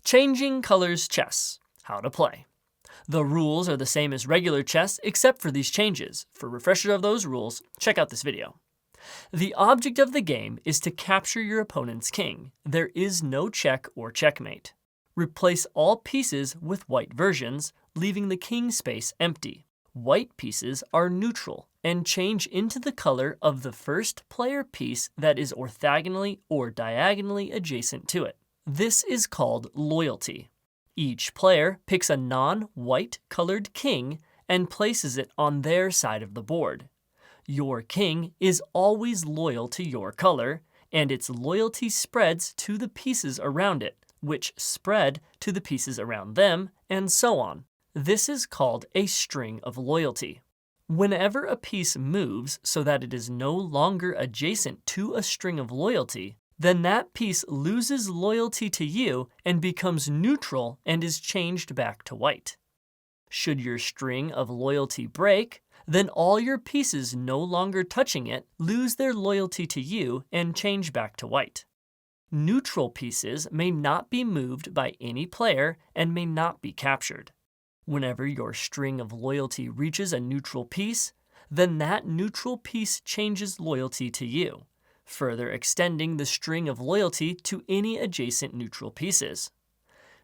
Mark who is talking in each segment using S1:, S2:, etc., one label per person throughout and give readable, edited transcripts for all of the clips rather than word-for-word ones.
S1: Changing colors chess. How to play. The rules are the same as regular chess except for these changes. For a refresher of those rules, check out this video. The object of the game is to capture your opponent's king. There is no check or checkmate. Replace all pieces with white versions, leaving the king space empty. White pieces are neutral and change into the color of the first player piece that is orthogonally or diagonally adjacent to it. This is called loyalty. Each player picks a non-white colored king and places it on their side of the board. Your king is always loyal to your color, and its loyalty spreads to the pieces around it, which spread to the pieces around them, and so on. This is called a string of loyalty. Whenever a piece moves so that it is no longer adjacent to a string of loyalty, then that piece loses loyalty to you and becomes neutral and is changed back to white. Should your string of loyalty break, then all your pieces no longer touching it lose their loyalty to you and change back to white. Neutral pieces may not be moved by any player and may not be captured. Whenever your string of loyalty reaches a neutral piece, then that neutral piece changes loyalty to you, further extending the string of loyalty to any adjacent neutral pieces.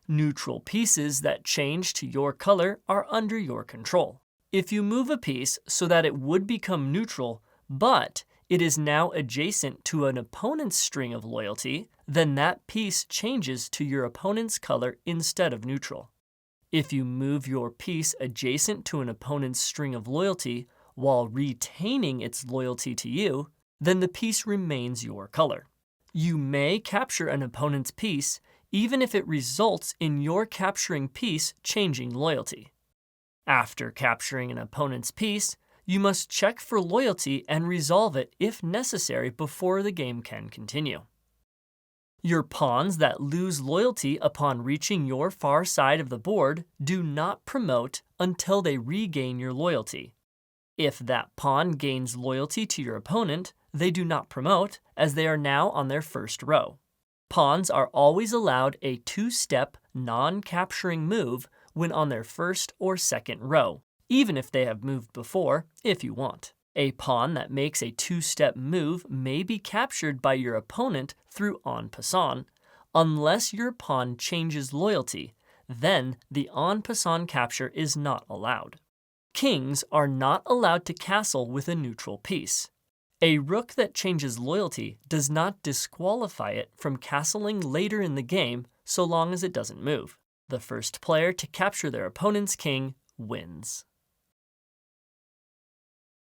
S1: Neutral pieces that change to your color are under your control. If you move a piece so that it would become neutral, but it is now adjacent to an opponent's string of loyalty, then that piece changes to your opponent's color instead of neutral. If you move your piece adjacent to an opponent's string of loyalty while retaining its loyalty to you, then the piece remains your color. You may capture an opponent's piece even if it results in your capturing piece changing loyalty. After capturing an opponent's piece, you must check for loyalty and resolve it if necessary before the game can continue. Your pawns that lose loyalty upon reaching your far side of the board do not promote until they regain your loyalty. If that pawn gains loyalty to your opponent, they do not promote, as they are now on their first row. Pawns are always allowed a two-step, non-capturing move when on their first or second row, even if they have moved before, if you want. A pawn that makes a two-step move may be captured by your opponent through en passant, unless your pawn changes loyalty. Then the en passant capture is not allowed. Kings are not allowed to castle with a neutral piece. A rook that changes loyalty does not disqualify it from castling later in the game so long as it doesn't move. The first player to capture their opponent's king wins.